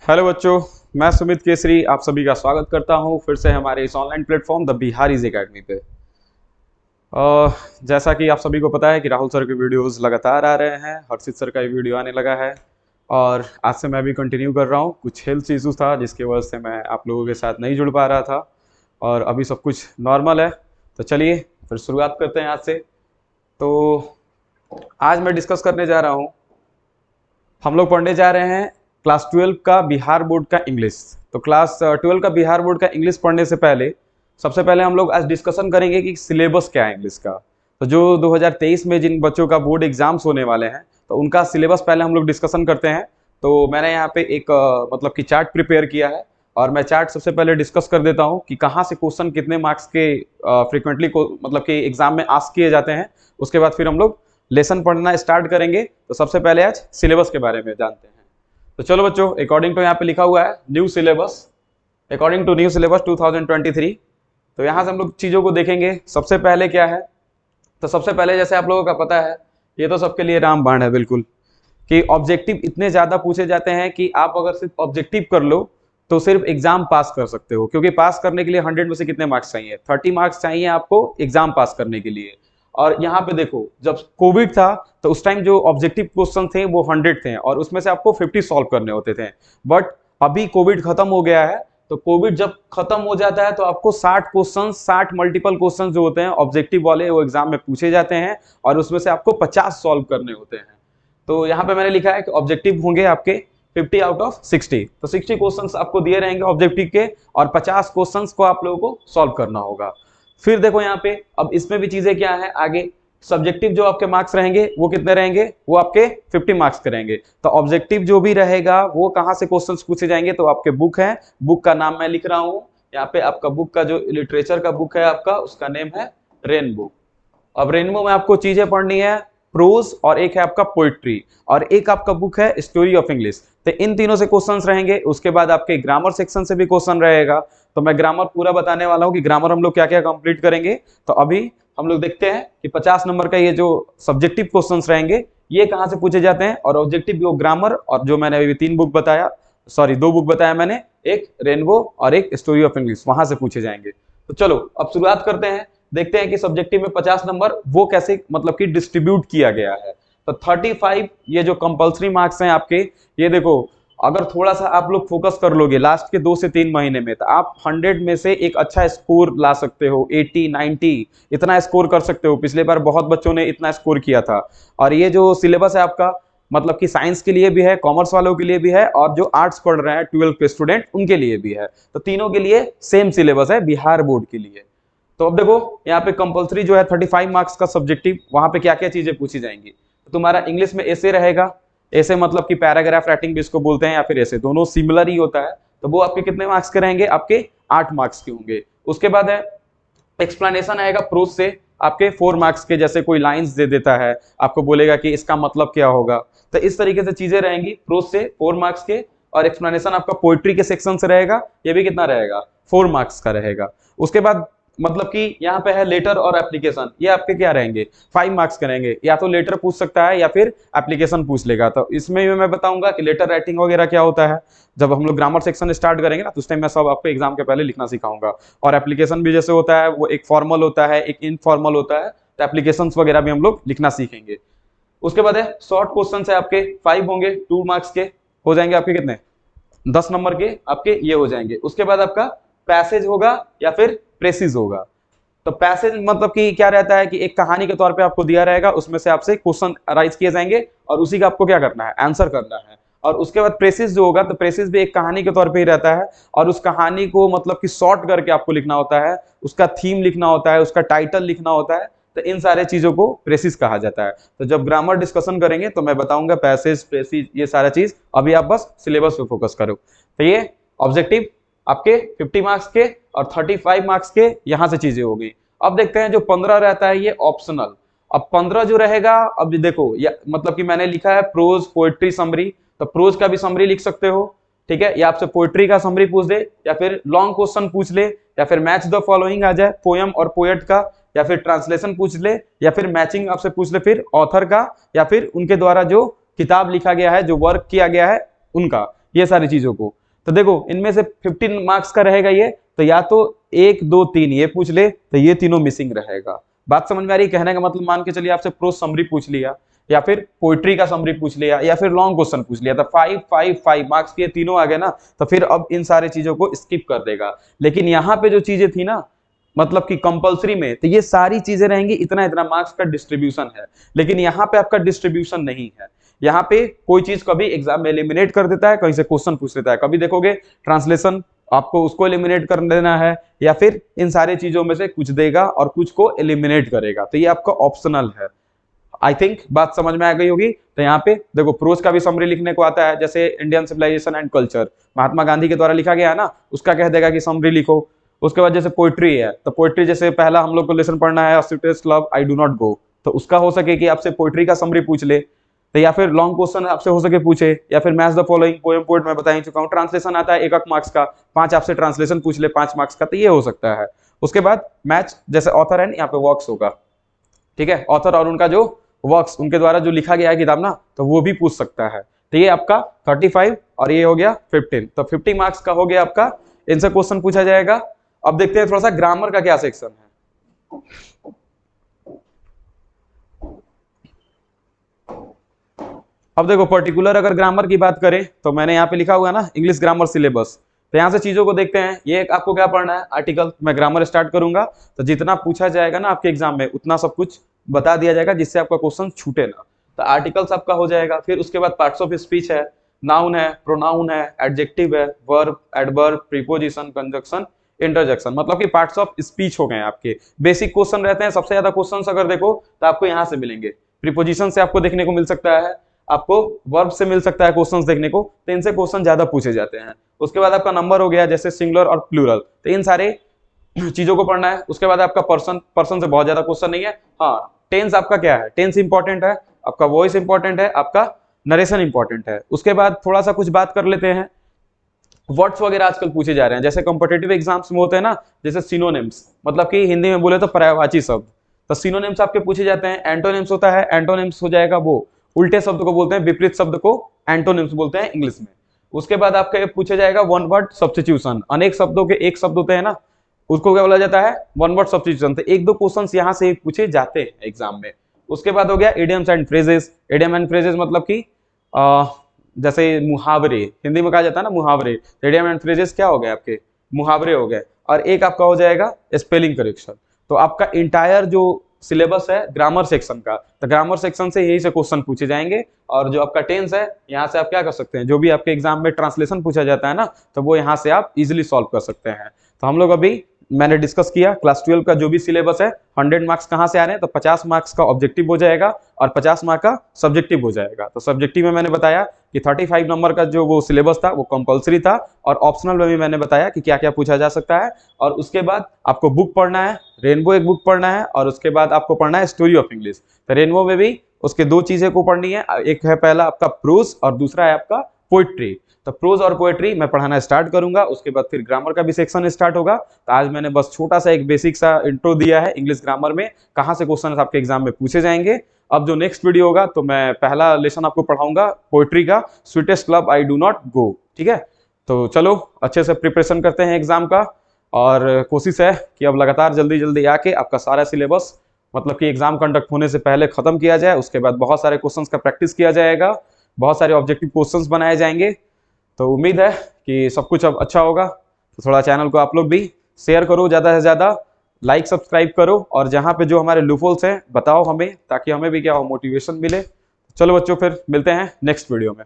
Hello बच्चों, मैं सुमित केसरी आप सभी का स्वागत करता हूं फिर से हमारे इस online platform the Bihari's academy पे। जैसा कि आप सभी को पता है कि राहुल सर के वीडियोस लगातार आ रहे हैं, हर्षित सर का ये वीडियो आने लगा है और आज से मैं भी कंटिन्यू कर रहा हूं। कुछ हेल्थ इशूज़ था जिसकी वजह से मैं आप लोगों के साथ नहीं जुड़ पा रहा था और अभी सब कुछ नॉर्मल है। तो चलिए फिर शुरुआत करते हैं आज से। तो आज मैं डिस्कस करने जा रहा हूँ, हम लोग पढ़ने जा रहे हैं क्लास 12 का बिहार बोर्ड का इंग्लिश। तो क्लास 12 का बिहार बोर्ड का इंग्लिश पढ़ने से पहले सबसे पहले हम लोग आज डिस्कशन करेंगे कि सिलेबस क्या है इंग्लिश का। तो जो 2023 में जिन बच्चों का बोर्ड एग्जाम्स होने वाले हैं तो उनका सिलेबस पहले हम लोग डिस्कशन करते हैं। तो मैंने यहाँ पे एक मतलब कि चार्ट प्रिपेयर किया है और मैं चार्ट सबसे पहले डिस्कस कर देता हूँ कि कहाँ से क्वेश्चन कितने मार्क्स के फ्रिक्वेंटली मतलब कि एग्जाम में आस्क किए जाते हैं। उसके बाद फिर हम लोग लेसन पढ़ना स्टार्ट करेंगे। तो सबसे पहले आज सिलेबस के बारे में जानते हैं। तो चलो बच्चों, अकॉर्डिंग टू यहाँ पे लिखा हुआ है new syllabus, according to new syllabus 2023। तो यहाँ से हम लोग चीज़ों को देखेंगे। सबसे पहले क्या है, तो सबसे पहले जैसे आप लोगों का पता है, ये तो सबके लिए रामबाण है बिल्कुल, कि ऑब्जेक्टिव इतने ज़्यादा पूछे जाते हैं कि आप अगर सिर्फ ऑब्जेक्टिव कर लो तो सिर्फ एग्जाम पास कर सकते हो, क्योंकि पास करने के लिए 100 में से कितने मार्क्स चाहिए, 30 मार्क्स चाहिए आपको एग्जाम पास करने के लिए। और यहाँ पे देखो, जब कोविड था तो उस टाइम जो ऑब्जेक्टिव क्वेश्चन थे वो 100 थे और उसमें से आपको 50 सॉल्व करने होते थे। बट अभी कोविड खत्म हो गया है, तो कोविड जब खत्म हो जाता है तो आपको 60 क्वेश्चन, 60 मल्टीपल क्वेश्चन जो होते हैं ऑब्जेक्टिव वाले वो एग्जाम में पूछे जाते हैं और उसमें से आपको 50 सॉल्व करने होते हैं। तो यहाँ पे मैंने लिखा है कि ऑब्जेक्टिव होंगे आपके 50 आउट ऑफ 60। तो 60 क्वेश्चंस आपको दिए रहेंगे ऑब्जेक्टिव के और 50 क्वेश्चंस को आप लोगों को सॉल्व करना होगा। फिर देखो यहाँ पे, अब इसमें भी चीजें क्या है, आगे सब्जेक्टिव जो आपके मार्क्स रहेंगे वो कितने रहेंगे, वो आपके 50 मार्क्स के रहेंगे। तो ऑब्जेक्टिव जो भी रहेगा वो कहाँ से क्वेश्चंस पूछे जाएंगे, तो आपके बुक है, बुक का नाम मैं लिख रहा हूँ यहाँ पे। आपका बुक का जो लिटरेचर का बुक है आपका, उसका नेम है रेनबो। अब रेनबो में आपको चीजें पढ़नी है, प्रोज और एक है आपका पोइट्री और एक आपका बुक है स्टोरी ऑफ इंग्लिश। तो इन तीनों से क्वेश्चंस रहेंगे। उसके बाद आपके ग्रामर सेक्शन से भी क्वेश्चन रहेगा। तो मैं ग्रामर पूरा बताने वाला हूँ कि ग्रामर हम लोग क्या क्या कंप्लीट करेंगे। तो अभी हम लोग देखते हैं कि 50 नंबर का ये जो सब्जेक्टिव क्वेश्चंस रहेंगे ये कहाँ से पूछे जाते हैं। और ऑब्जेक्टिव वो ग्रामर और जो मैंने अभी 3 बुक बताया, सॉरी 2 बुक बताया मैंने, एक रेनबो और एक स्टोरी ऑफ इंग्लिश, वहां से पूछे जाएंगे। तो चलो अब शुरुआत करते हैं, देखते हैं कि सब्जेक्टिव में 50 नंबर वो कैसे मतलब कि डिस्ट्रीब्यूट किया गया है। तो 35 ये जो कंपल्सरी मार्क्स हैं आपके, ये देखो अगर थोड़ा सा आप लोग फोकस कर लोगे लास्ट के 2 से 3 महीने में तो आप 100 में से एक अच्छा स्कोर ला सकते हो, 80 90 इतना स्कोर कर सकते हो। पिछले बार बहुत बच्चों ने इतना स्कोर किया था। और ये जो सिलेबस है आपका मतलब कि साइंस के लिए भी है, कॉमर्स वालों के लिए भी है और जो आर्ट्स पढ़ रहे हैं 12 के स्टूडेंट उनके लिए भी है। तो तीनों के लिए सेम सिलेबस है बिहार बोर्ड के लिए। तो अब देखो यहाँ पे कंपलसरी जो है 35 मार्क्स का सब्जेक्टिव, वहां पे क्या क्या चीजें पूछी जाएंगी। तो तुम्हारा इंग्लिश में ऐसे रहेगा, ऐसे मतलब कि पैराग्राफ राइटिंग भी इसको बोलते हैं या फिर ऐसे, दोनों सिमिलर ही होता है। तो वो आपके कितने मार्क्स के रहेंगे, आपके 8 मार्क्स के होंगे। उसके बाद है एक्सप्लेनेशन आएगा प्रोज से, आपके 4 मार्क्स के, जैसे कोई लाइंस दे देता है आपको बोलेगा कि इसका मतलब क्या होगा। तो इस तरीके से चीजें रहेंगी प्रोज से 4 मार्क्स के। और एक्सप्लेनेशन आपका पोइट्री के सेक्शन से रहेगा, ये भी कितना रहेगा, 4 मार्क्स का रहेगा। उसके बाद मतलब कि यहाँ पे है लेटर और एप्लीकेशन, ये आपके क्या रहेंगे, 5 मार्क्स के रहेंगे। या तो लेटर पूछ सकता है या फिर एप्लीकेशन पूछ लेगा। तो इसमें मैं बताऊंगा कि लेटर राइटिंग वगैरह क्या होता है। जब हम लोग ग्रामर सेक्शन स्टार्ट करेंगे ना तो उस टाइम मैं सब आपको एग्जाम के पहले लिखना सिखाऊंगा। और एप्लीकेशन भी जैसे होता है वो एक फॉर्मल होता है, एक इनफॉर्मल होता है। तो एप्लीकेशन वगैरह भी हम लोग लिखना सीखेंगे। उसके बाद है शॉर्ट क्वेश्चन है आपके 5 होंगे, 2 मार्क्स के हो जाएंगे आपके, कितने 10 नंबर के आपके ये हो जाएंगे। उसके बाद आपका पैसेज होगा या फिर प्रेसिज होगा। तो पैसेज मतलब कि क्या रहता है कि एक कहानी के तौर पे आपको दिया रहेगा, उसमें से आपसे क्वेश्चन अराइज किए जाएंगे और उसी का आपको क्या करना है, आंसर करना है। और उसके बाद प्रेसिज जो होगा, तो प्रेसिज भी एक कहानी के तौर पे ही रहता है और उस कहानी को मतलब कि शॉर्ट करके आपको लिखना होता है, उसका थीम लिखना होता है, उसका टाइटल लिखना होता है। तो इन सारे चीजों को प्रेसिज कहा जाता है। तो जब ग्रामर डिस्कशन करेंगे तो मैं बताऊंगा पैसेज, प्रेसिज, ये सारा चीज। अभी आप बस सिलेबस पे फोकस करो। तो ये ऑब्जेक्टिव आपके 50 मार्क्स के और 35 मार्क्स के यहां से चीजें होगी। अब देखते हैं जो 15 रहता है ये ऑप्शनल। अब 15 जो रहेगा, अब देखो मतलब कि मैंने लिखा है प्रोज, पोएट्री, समरी। तो प्रोज का भी समरी लिख सकते हो, ठीक है, या आपसे पोएट्री का समरी पूछ दे या फिर लॉन्ग क्वेश्चन पूछ ले या फिर मैच द फॉलोइंग आ जाए, पोयम और पोएट का, या फिर ट्रांसलेशन पूछ ले या फिर मैचिंग आपसे पूछ ले, फिर ऑथर का या फिर उनके द्वारा जो किताब लिखा गया है, जो वर्क किया गया है उनका। ये सारी चीजों को। तो देखो इनमें से 15 मार्क्स का रहेगा ये, तो या तो 1 2 3 ये पूछ ले तो ये तीनों मिसिंग रहेगा। बात समझ में आ रही है? कहने का मतलब मान के चलिए आपसे प्रोज समरी पूछ लिया, या फिर पोइट्री का समरी पूछ लिया, या फिर लॉन्ग क्वेश्चन पूछ लिया, तो 5 5 5 मार्क्स के तीनों आ गए ना, तो फिर अब इन सारी चीजों को स्किप कर देगा। लेकिन यहाँ पे जो चीजें थी ना, मतलब कि कंपलसरी में, तो ये सारी चीजें रहेंगी, इतना इतना मार्क्स का डिस्ट्रीब्यूशन है। लेकिन यहाँ पे आपका डिस्ट्रीब्यूशन नहीं है। यहाँ पे कोई चीज कभी एग्जाम में एलिमिनेट कर देता है, कहीं से क्वेश्चन पूछ लेता है, कभी देखोगे ट्रांसलेशन आपको उसको एलिमिनेट कर देना है, या फिर इन सारी चीजों में से कुछ देगा और कुछ को एलिमिनेट करेगा, तो ये आपका ऑप्शनल है। आई थिंक बात समझ में आ गई होगी। तो यहाँ पे देखो प्रोज का भी समरी लिखने को आता है, जैसे Indian civilisation and culture Mahatma Gandhi के द्वारा लिखा गया है ना, उसका कह देगा कि समरी लिखो। उसके बाद जैसे पोइट्री है, तो पोइट्री जैसे पहला हम लोग को लेसन पढ़ना है sweetest love I do not go, तो उसका हो सके कि आपसे पोइट्री का समरी पूछ ले, तो या फिर लॉन्ग क्वेश्चन आपसे हो सके पूछे, या फिर match the following poem poet मैं बता ही चुका हूँ। ट्रांसलेशन आता है 1 मार्क्स का, 5 आपसे ट्रांसलेशन पूछ ले 5 मार्क्स का, तो ये हो सकता है। उसके बाद मैच जैसे ऑथर एंड यहाँ पे वर्क्स होगा, ठीक है, ऑथर और उनका जो वर्क्स उनके द्वारा जो लिखा गया है किताब ना, तो वो भी पूछ सकता है। तो ये आपका 35 और ये हो गया 15, तो 50 मार्क्स का हो गया आपका, इनसे क्वेश्चन पूछा जाएगा। अब देखते हैं थोड़ा सा ग्रामर का क्या सेक्शन है। अब देखो पर्टिकुलर अगर ग्रामर की बात करें तो मैंने यहाँ पे लिखा हुआ है ना इंग्लिश ग्रामर सिलेबस, तो यहाँ से चीजों को देखते हैं। ये आपको क्या पढ़ना है, आर्टिकल, मैं ग्रामर स्टार्ट करूंगा तो जितना पूछा जाएगा ना आपके एग्जाम में उतना सब कुछ बता दिया जाएगा, जिससे आपका क्वेश्चन छूटे ना। तो आर्टिकल्स आपका हो जाएगा, फिर उसके बाद पार्ट्स ऑफ स्पीच है, नाउन है, प्रोनाउन है, एडजेक्टिव है, verb, adverb, preposition, conjunction, interjection, मतलब कि पार्ट्स ऑफ स्पीच हो गए आपके। बेसिक क्वेश्चन रहते हैं, सबसे ज्यादा क्वेश्चन अगर देखो तो आपको यहाँ से मिलेंगे। प्रीपोजिशन से आपको देखने को मिल सकता है, आपको वर्ब से मिल सकता है क्वेश्चंस देखने को, तो इनसे क्वेश्चन ज्यादा पूछे जाते हैं। उसके बाद आपका नंबर हो गया, जैसे सिंगुलर और प्लूरल, तो इन सारे चीजों को पढ़ना है। उसके बाद आपका पर्सन से बहुत ज्यादा क्वेश्चन नहीं है। हाँ, टेंस आपका क्या है, टेंस इंपॉर्टेंट है, आपका वॉइस इंपॉर्टेंट है, आपका नरेशन इंपॉर्टेंट है। उसके बाद थोड़ा सा कुछ बात कर लेते हैं, वर्ड्स वगैरह आजकल पूछे जा रहे हैं, जैसे कॉम्पिटिटिव एग्जाम्स में होते हैं ना, जैसे सिनोनिम्स, मतलब कि हिंदी में बोले तो पर्यायवाची शब्द, तो सिनोनिम्स आपके पूछे जाते हैं। एंटोनिम्स होता है, एंटोनिम्स हो जाएगा वो उल्टे शब्द को बोलते हैं, विपरीत शब्द को एंटोनिम्स बोलते हैं इंग्लिश में। उसके बाद आपका पूछा जाएगा वन वर्ड सब्स्टिट्यूशन, अनेक शब्दों के एक शब्द होते हैं ना, उसको क्या बोला जाता है, वन वर्ड सब्स्टिट्यूशन। तो 1 2 क्वेश्चंस यहाँ से पूछे जाते हैं एग्जाम में। उसके बाद हो गया idioms and phrases. Idiom and phrases मतलब कि जैसे मुहावरे, हिंदी में कहा जाता है ना मुहावरे, इडियम एंड फ्रेजेस क्या हो गए आपके, मुहावरे हो गए। और एक आपका हो जाएगा स्पेलिंग करेक्शन। तो आपका इंटायर जो सिलेबस है ग्रामर सेक्शन का, तो ग्रामर सेक्शन से यही से क्वेश्चन पूछे जाएंगे। और जो आपका टेंस है, यहाँ से आप क्या कर सकते हैं, जो भी आपके एग्जाम में ट्रांसलेशन पूछा जाता है ना, तो वो यहाँ से आप इजिली सॉल्व कर सकते हैं। तो हम लोग अभी मैंने डिस्कस किया क्लास 12 का जो भी सिलेबस है, 100 मार्क्स कहाँ से आ रहे हैं, तो 50 मार्क्स का ऑब्जेक्टिव हो जाएगा और 50 मार्क्स का सब्जेक्टिव हो जाएगा। तो सब्जेक्टिव में मैंने बताया कि 35 नंबर का जो वो सिलेबस था वो कंपलसरी था, और ऑप्शनल में भी मैंने बताया कि क्या क्या पूछा जा सकता है। और उसके बाद आपको बुक पढ़ना है, रेनबो एक बुक पढ़ना है, और उसके बाद आपको पढ़ना है स्टोरी ऑफ इंग्लिश। तो रेनबो में भी उसके 2 चीजें को पढ़नी है, एक है पहला आपका प्रोज और दूसरा है आपका पोइट्री। तो प्रोज और पोएट्री मैं पढ़ाना स्टार्ट करूंगा, उसके बाद फिर ग्रामर का भी सेक्शन स्टार्ट होगा। तो आज मैंने बस छोटा सा एक बेसिक सा इंट्रो दिया है इंग्लिश ग्रामर में, कहाँ से क्वेश्चन आपके एग्जाम में पूछे जाएंगे। अब जो नेक्स्ट वीडियो होगा तो मैं पहला लेसन आपको पढ़ाऊंगा पोएट्री का, sweetest love I do not go. ठीक है, तो चलो अच्छे से प्रिपरेशन करते हैं एग्जाम का, और कोशिश है कि अब लगातार जल्दी जल्दी आके आपका सारा सिलेबस मतलब कि एग्जाम कंडक्ट होने से पहले खत्म किया जाए। उसके बाद बहुत सारे क्वेश्चंस का प्रैक्टिस किया जाएगा, बहुत सारे ऑब्जेक्टिव क्वेश्चंस बनाए जाएंगे। तो उम्मीद है कि सब कुछ अब अच्छा होगा। तो थोड़ा चैनल को आप लोग भी शेयर करो, ज़्यादा से ज़्यादा लाइक सब्सक्राइब करो, और जहाँ पे जो हमारे लूपहोल्स हैं बताओ हमें, ताकि हमें भी क्या हो, मोटिवेशन मिले। चलो बच्चों, फिर मिलते हैं नेक्स्ट वीडियो में।